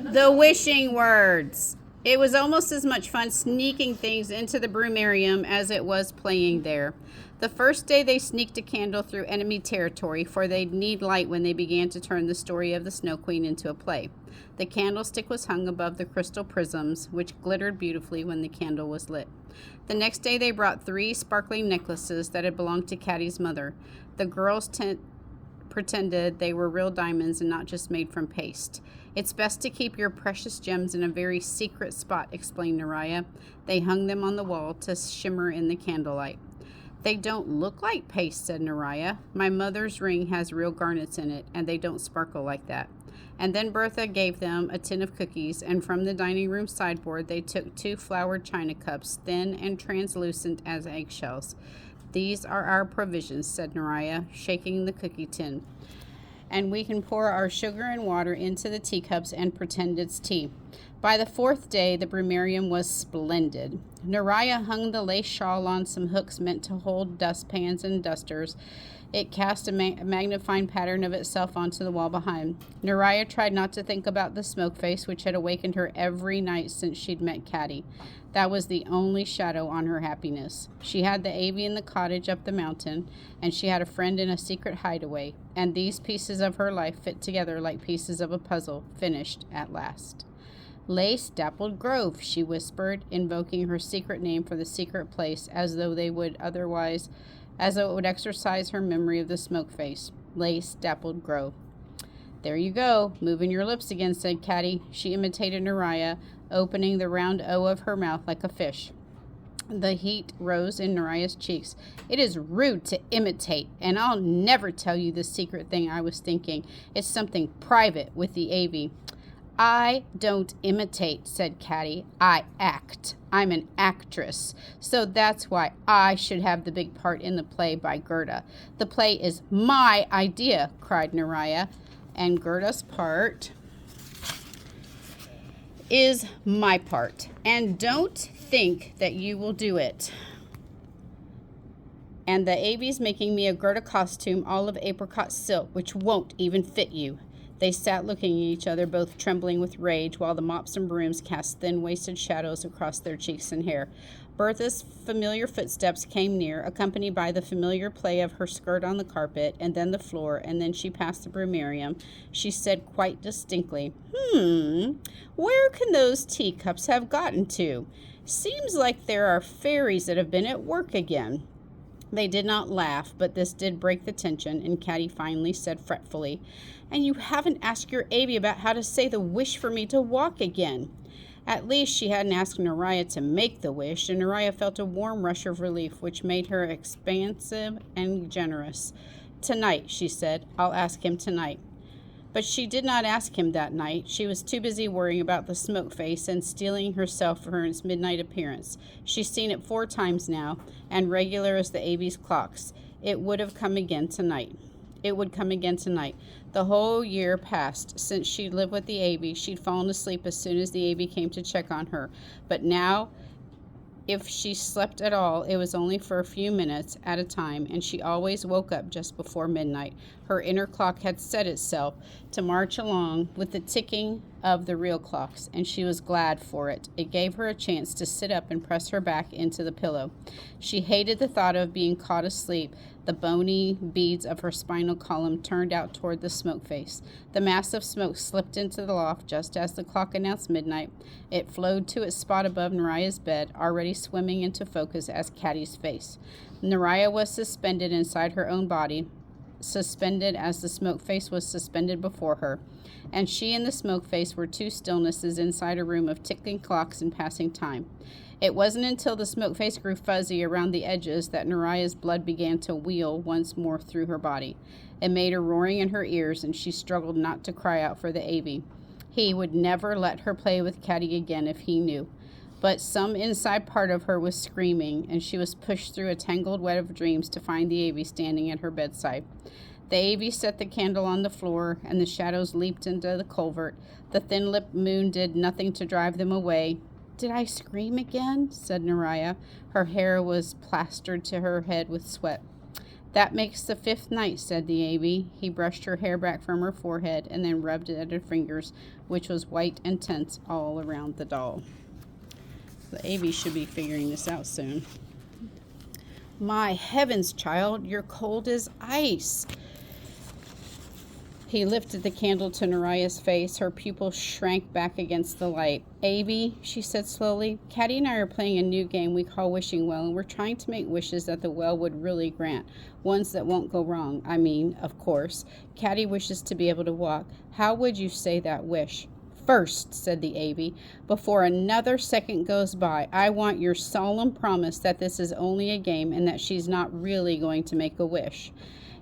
The wishing words. It was almost as much fun sneaking things into the brumarium as it was playing there. The first day they sneaked a candle through enemy territory, for they'd need light when they began to turn the story of the Snow Queen into a play. The candlestick was hung above the crystal prisms, which glittered beautifully when the candle was lit. The next day they brought 3 sparkling necklaces that had belonged to Caddy's mother. The girls pretended they were real diamonds and not just made from paste. It's best to keep your precious gems in a very secret spot, explained Naraya. They hung them on the wall to shimmer in the candlelight. They don't look like paste, said Naraya. My mother's ring has real garnets in it, and they don't sparkle like that. And then Bertha gave them a tin of cookies, and from the dining room sideboard they took 2 flowered china cups, thin and translucent as eggshells. These are our provisions, said Naraya, shaking the cookie tin. And we can pour our sugar and water into the teacups and pretend it's tea. By the 4th day, the brumarium was splendid. Naraya hung the lace shawl on some hooks meant to hold dustpans and dusters. It cast a magnifying pattern of itself onto the wall behind. Naraya tried not to think about the smoke face, which had awakened her every night since she'd met Caddy. That was the only shadow on her happiness. She had the Avy in the cottage up the mountain, and she had a friend in a secret hideaway, and these pieces of her life fit together like pieces of a puzzle, finished at last. Lace Dappled Grove, she whispered, invoking her secret name for the secret place as though it would exercise her memory of the smoke face. Lace Dappled Grove. There you go, moving your lips again, said Caddy. She imitated Naraya, opening the round O of her mouth like a fish. The heat rose in Naraya's cheeks. It is rude to imitate, and I'll never tell you the secret thing I was thinking. It's something private with the Avy. I don't imitate, said Caddy. I act. I'm an actress. So that's why I should have the big part in the play by Gerda. The play is my idea, cried Naraya. And Gerda's part is my part. And don't think that you will do it. And the Avy's making me a Gerda costume all of apricot silk, which won't even fit you. They sat looking at each other, both trembling with rage, while the mops and brooms cast thin, wasted shadows across their cheeks and hair. Bertha's familiar footsteps came near, accompanied by the familiar play of her skirt on the carpet, and then the floor, and then she passed the brumarium. She said quite distinctly, where can those teacups have gotten to? Seems like there are fairies that have been at work again. They did not laugh, but this did break the tension, and Caddy finally said fretfully, and you haven't asked your Avy about how to say the wish for me to walk again. At least she hadn't asked Naraya to make the wish, and Naraya felt a warm rush of relief, which made her expansive and generous. Tonight, she said. I'll ask him tonight. But she did not ask him that night. She was too busy worrying about the smoke face and steeling herself for its midnight appearance. She's seen it 4 times now, and regular as the Avy's clocks. It would come again tonight. The whole year passed. Since she'd lived with the Avy, she'd fallen asleep as soon as the Avy came to check on her. But now, if she slept at all, it was only for a few minutes at a time, and she always woke up just before midnight. Her inner clock had set itself to march along with the ticking of the real clocks, and she was glad for it. It gave her a chance to sit up and press her back into the pillow. She hated the thought of being caught asleep. The bony beads of her spinal column turned out toward the smoke face. The mass of smoke slipped into the loft just as the clock announced midnight. It flowed to its spot above Naraya's bed, already swimming into focus as Caddy's face. Naraya was suspended inside her own body, suspended as the smoke face was suspended before her, and she and the smoke face were 2 stillnesses inside a room of ticking clocks and passing time. It wasn't until the smoke face grew fuzzy around the edges that Naraya's blood began to wheel once more through her body. It made a roaring in her ears, and she struggled not to cry out for the Avy. He would never let her play with Caddy again if he knew. But some inside part of her was screaming, and she was pushed through a tangled web of dreams to find the Avy standing at her bedside. The Avy set the candle on the floor, and the shadows leaped into the culvert. The thin-lipped moon did nothing to drive them away. Did I scream again? Said Naraya. Her hair was plastered to her head with sweat. That makes the 5th night, said the Avy. He brushed her hair back from her forehead and then rubbed it at her fingers, which was white and tense all around the doll. The Avy should be figuring this out soon. My heavens, child, you're cold as ice. He lifted the candle to Naraya's face. Her pupils shrank back against the light. Avy, she said slowly, Caddy and I are playing a new game we call Wishing Well, and we're trying to make wishes that the well would really grant. Ones that won't go wrong. I mean, of course. Caddy wishes to be able to walk. How would you say that wish? First, said the Avy, before another second goes by, I want your solemn promise that this is only a game and that she's not really going to make a wish.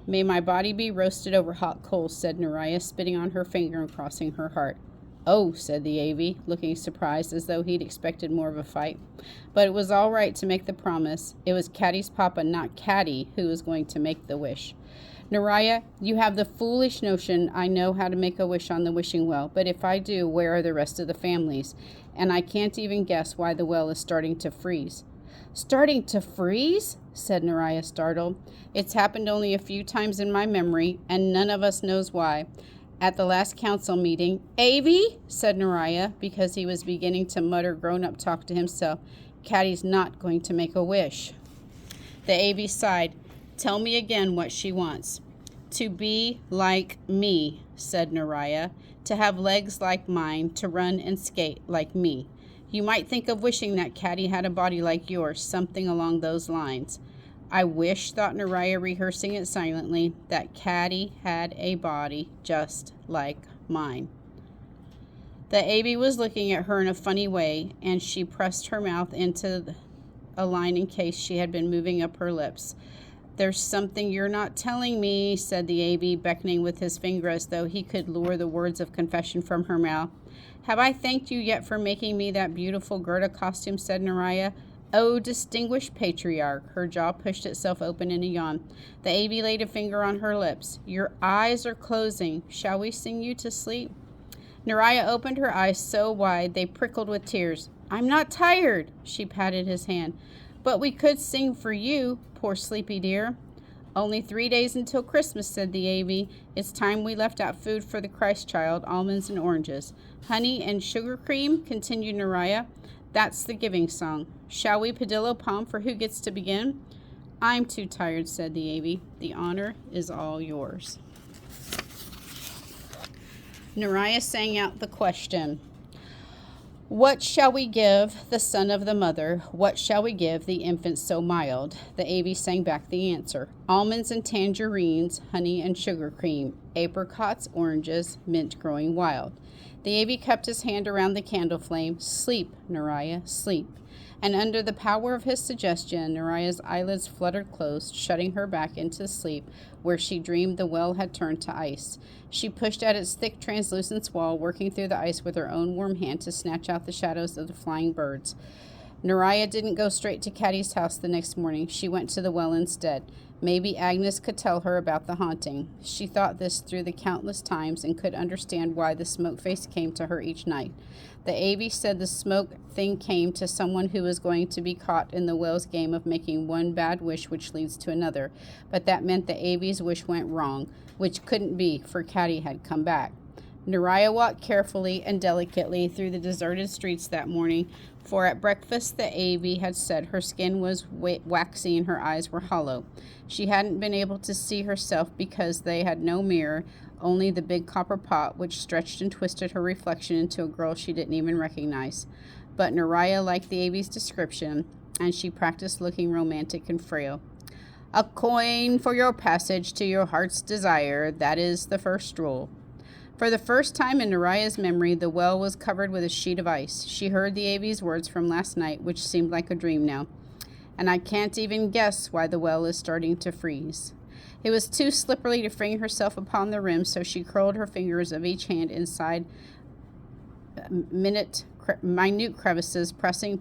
May my body be roasted over hot coals, said Naraya, spitting on her finger and crossing her heart. Oh, said the Avy, looking surprised as though he'd expected more of a fight. But it was all right to make the promise. It was Caddy's papa, not Caddy, who was going to make the wish. Naraya, you have the foolish notion I know how to make a wish on the wishing well, but if I do, where are the rest of the families? And I can't even guess why the well is starting to freeze. Starting to freeze? Said Naraya, startled. It's happened only a few times in my memory, and none of us knows why. At the last council meeting, Avy, said Naraya, because he was beginning to mutter grown-up talk to himself, Caddy's not going to make a wish. The Avy sighed. Tell me again what she wants. To be like me, said Naraya, to have legs like mine, to run and skate like me. You might think of wishing that Caddy had a body like yours, something along those lines. I wish, thought Naraya, rehearsing it silently, that Caddy had a body just like mine. The Avy was looking at her in a funny way, and she pressed her mouth into a line in case she had been moving up her lips. There's something you're not telling me, said the Avy, beckoning with his finger as though he could lure the words of confession from her mouth. Have I thanked you yet for making me that beautiful Gerda costume, said Naraya. Oh, distinguished patriarch. Her jaw pushed itself open in a yawn. The Avy laid a finger on her lips. Your eyes are closing. Shall we sing you to sleep? Naraya opened her eyes so wide they prickled with tears. I'm not tired, she patted his hand. But we could sing for you, poor sleepy dear. Only 3 days until Christmas, said the Avy. It's time we left out food for the Christ child, almonds and oranges. Honey and sugar cream, continued Naraya. That's the giving song. Shall we pedillo palm for who gets to begin? I'm too tired, said the Avy. The honor is all yours. Naraya sang out the question. What shall we give the son of the mother? What shall we give the infant so mild? The Avy sang back the answer. Almonds and tangerines, honey and sugar cream, apricots, oranges, mint growing wild. The Avy kept his hand around the candle flame. Sleep, Naraya, sleep. And under the power of his suggestion, Naraya's eyelids fluttered closed, shutting her back into sleep, where she dreamed the well had turned to ice. She pushed at its thick, translucent wall, working through the ice with her own warm hand to snatch out the shadows of the flying birds. Naraya didn't go straight to Caddy's house the next morning. She went to the well instead. Maybe Agnes could tell her about the haunting. She thought this through the countless times and could understand why the smoke face came to her each night. The Avy said the smoke thing came to someone who was going to be caught in the well's game of making one bad wish which leads to another. But that meant the Avy's wish went wrong, which couldn't be, for Caddy had come back. Naraya walked carefully and delicately through the deserted streets that morning, for at breakfast the Avy had said her skin was waxy and her eyes were hollow. She hadn't been able to see herself because they had no mirror, only the big copper pot, which stretched and twisted her reflection into a girl she didn't even recognize. But Naraya liked the Avy's description, and she practiced looking romantic and frail. A coin for your passage to your heart's desire, that is the first rule. For the first time in Naraya's memory, the well was covered with a sheet of ice. She heard the Avy's words from last night, which seemed like a dream now. And I can't even guess why the well is starting to freeze. It was too slippery to fling herself upon the rim, so she curled her fingers of each hand inside minute crevices, pressing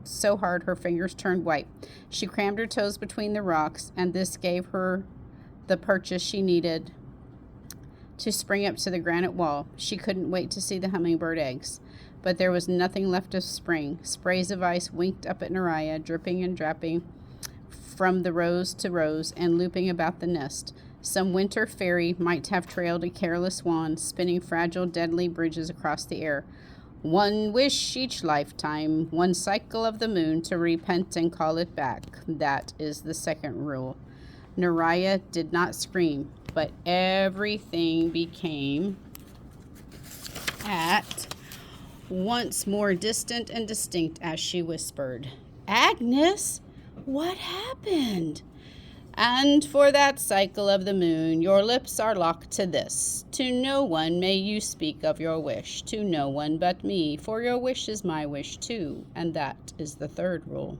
so hard her fingers turned white. She crammed her toes between the rocks, and this gave her the purchase she needed to spring up to the granite wall. She couldn't wait to see the hummingbird eggs. But there was nothing left to spring. Sprays of ice winked up at Naraya, dripping and dripping from the rose to rose and looping about the nest. Some winter fairy might have trailed a careless wand, spinning fragile, deadly bridges across the air. One wish each lifetime, one cycle of the moon to repent and call it back. That is the second rule. Naraya did not scream, but everything became at once more distant and distinct as she whispered, "Agnes, what happened?" "And for that cycle of the moon, your lips are locked to this. To no one may you speak of your wish, to no one but me, for your wish is my wish too, and that is the third rule."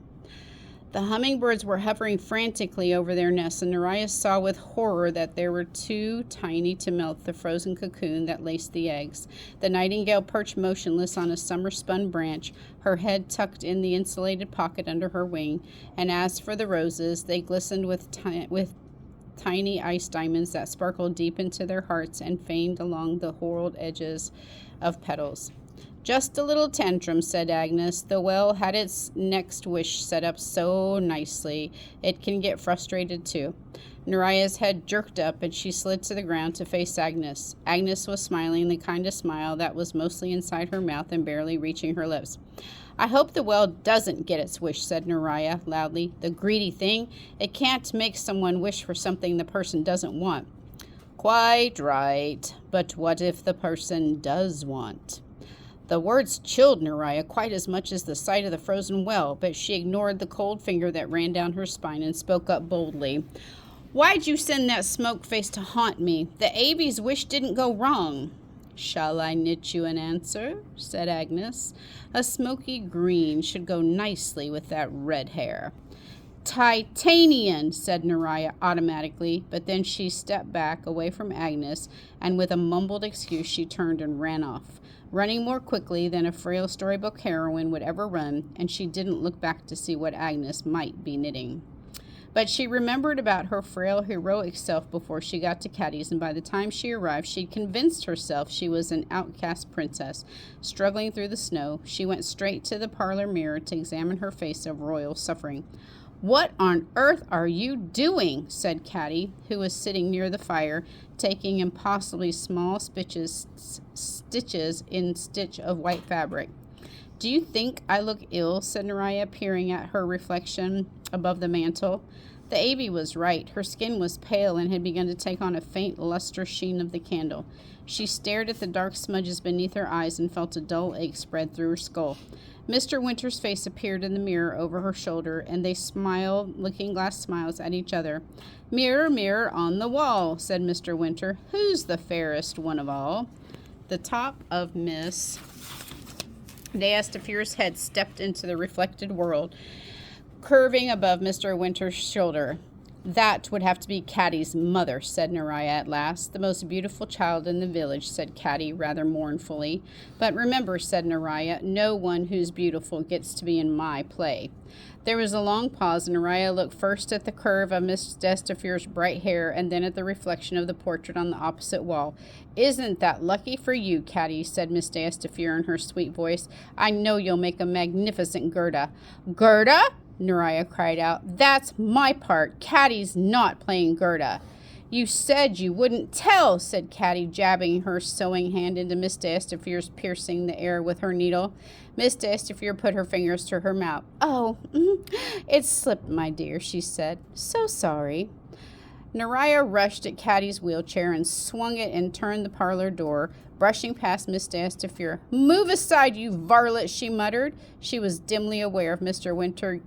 The hummingbirds were hovering frantically over their nests, and Naraya saw with horror that they were too tiny to melt the frozen cocoon that laced the eggs. The nightingale perched motionless on a summer-spun branch, her head tucked in the insulated pocket under her wing, and as for the roses, they glistened with tiny ice diamonds that sparkled deep into their hearts and feigned along the whorled edges of petals. "Just a little tantrum," said Agnes. "The well had its next wish set up so nicely. It can get frustrated too." Naraya's head jerked up and she slid to the ground to face Agnes. Agnes was smiling the kind of smile that was mostly inside her mouth and barely reaching her lips. "I hope the well doesn't get its wish," said Naraya loudly. "The greedy thing. It can't make someone wish for something the person doesn't want." "Quite right. But what if the person does want?" The words chilled Naraya quite as much as the sight of the frozen well, but she ignored the cold finger that ran down her spine and spoke up boldly. "Why'd you send that smoke face to haunt me? The Avies' wish didn't go wrong." "Shall I knit you an answer?" said Agnes. "A smoky green should go nicely with that red hair." "Titanian," said Naraya automatically, but then she stepped back away from Agnes, and with a mumbled excuse she turned and ran off, running more quickly than a frail storybook heroine would ever run, and she didn't look back to see what Agnes might be knitting. But she remembered about her frail, heroic self before she got to Caddy's, and by the time she arrived, she'd convinced herself she was an outcast princess, struggling through the snow. She went straight to the parlor mirror to examine her face of royal suffering. "What on earth are you doing?" said Caddy, who was sitting near the fire, taking impossibly small stitches in stitch of white fabric. "Do you think I look ill?" said Naraya, peering at her reflection above the mantel. The Avie was right. Her skin was pale and had begun to take on a faint luster sheen of the candle. She stared at the dark smudges beneath her eyes and felt a dull ache spread through her skull. Mr. Winter's face appeared in the mirror over her shoulder, and they smiled looking-glass smiles at each other. "Mirror, mirror on the wall," said Mr. Winter, "who's the fairest one of all?" The top of Miss d'Estafier's head stepped into the reflected world, curving above Mr. Winter's shoulder. "That would have to be Caddy's mother," said Naraya at last. "The most beautiful child in the village," said Caddy rather mournfully. "But remember," said Naraya, "no one who's beautiful gets to be in my play." There was a long pause, and Naraya looked first at the curve of Miss d'Estafier's bright hair and then at the reflection of the portrait on the opposite wall. "Isn't that lucky for you, Caddy?" said Miss d'Estafier in her sweet voice. "I know you'll make a magnificent Gerda." "Gerda?" Naraya cried out. "That's my part. Caddy's not playing Gerda." "You said you wouldn't tell," said Caddy, jabbing her sewing hand into Miss d'Estafier's, piercing the air with her needle. Miss d'Estafier put her fingers to her mouth. "Oh, it slipped, my dear," she said. "So sorry." Naraya rushed at Caddy's wheelchair and swung it and turned the parlor door, brushing past Miss d'Estafier. "Move aside, you varlet," she muttered. She was dimly aware of Mr. Winter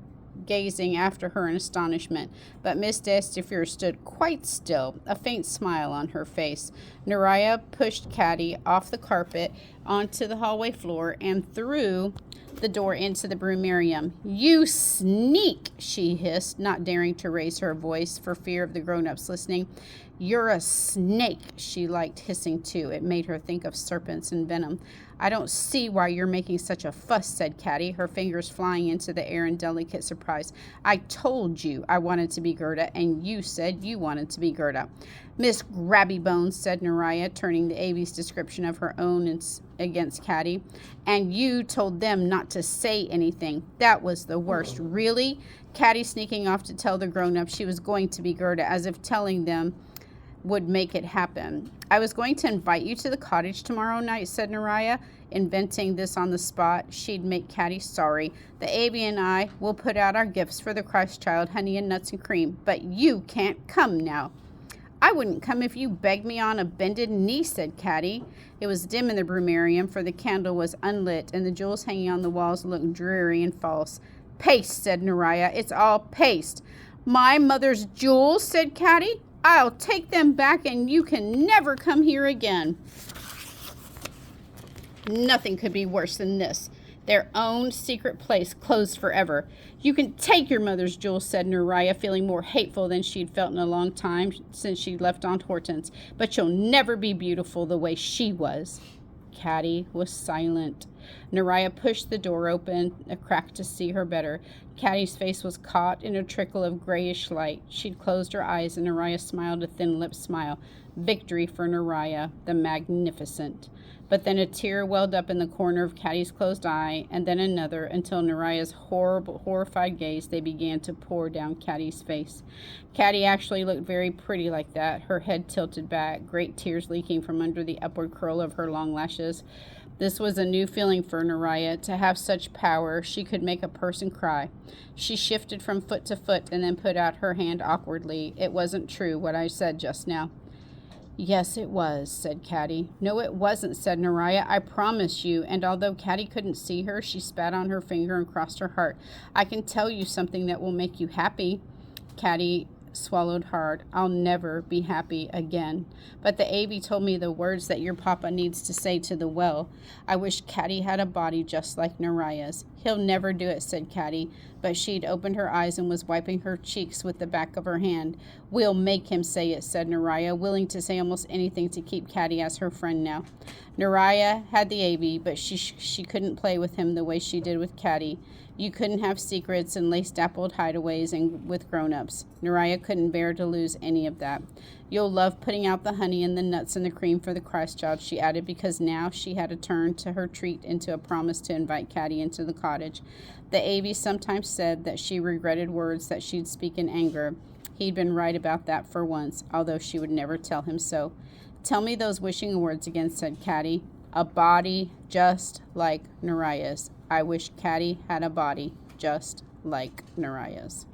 gazing after her in astonishment, but Miss d'Estafier stood quite still, a faint smile on her face. Naraya pushed Caddy off the carpet onto the hallway floor and through the door into the bromarium. "You sneak!" she hissed, not daring to raise her voice for fear of the grown-ups listening. You're a snake, she liked hissing too. It made her think of serpents and venom. I don't see why you're making such a fuss, said Caddy, her fingers flying into the air in delicate surprise. I told you I wanted to be Gerda, and you said you wanted to be Gerda. Miss Grabby Bones, said Neriah, turning to Avy's description of her own against Caddy. And you told them not to say anything. That was the worst. Really? Caddy sneaking off to tell the grown-ups she was going to be Gerda, as if telling them would make it happen. I was going to invite you to the cottage tomorrow night, said Neriah, inventing this on the spot. She'd make Caddy sorry. The Avy and I will put out our gifts for the Christ child, honey and nuts and cream, but you can't come now. I wouldn't come if you begged me on a bended knee, said Caddy. It was dim in the brumarium, for the candle was unlit, and the jewels hanging on the walls looked dreary and false. Paste, said Neriah. It's all paste. My mother's jewels, said Caddy. I'll take them back and you can never come here again. Nothing could be worse than this. Their own secret place closed forever. You can take your mother's jewels, said Neriah, feeling more hateful than she'd felt in a long time since she'd left Aunt Hortense. But you'll never be beautiful the way she was. Caddy was silent. Neriah pushed the door open a crack to see her better. Caddy's face was caught in a trickle of grayish light. She'd closed her eyes, and Neriah smiled a thin-lipped smile. Victory for Neriah, the magnificent. But then a tear welled up in the corner of Caddy's closed eye, and then another, until Neriah's horrified gaze, they began to pour down Caddy's face. Caddy actually looked very pretty like that, her head tilted back, great tears leaking from under the upward curl of her long lashes. This was a new feeling for Neriah, to have such power she could make a person cry. She shifted from foot to foot and then put out her hand awkwardly. It wasn't true what I said just now. Yes, it was, said Caddy. No, it wasn't, said Neriah. I promise you. And although Caddy couldn't see her, she spat on her finger and crossed her heart. I can tell you something that will make you happy. Caddy swallowed hard. I'll never be happy again. But the Avy told me the words that your papa needs to say to the well. I wish Caddy had a body just like Neriah's. He'll never do it, said Caddy, but she'd opened her eyes and was wiping her cheeks with the back of her hand. We'll make him say it, said Neriah, willing to say almost anything to keep Caddy as her friend now. Neriah had the Avy, but she couldn't play with him the way she did with Caddy. You couldn't have secrets and lace-dappled hideaways and with grown-ups. Neriah couldn't bear to lose any of that. You'll love putting out the honey and the nuts and the cream for the Christ child, she added, because now she had to turn to her treat into a promise to invite Caddy into the cottage. The Avy sometimes said that she regretted words that she'd speak in anger. He'd been right about that for once, although she would never tell him so. Tell me those wishing words again, said Caddy. A body just like Neriah's. I wish Caddy had a body just like Neriah's.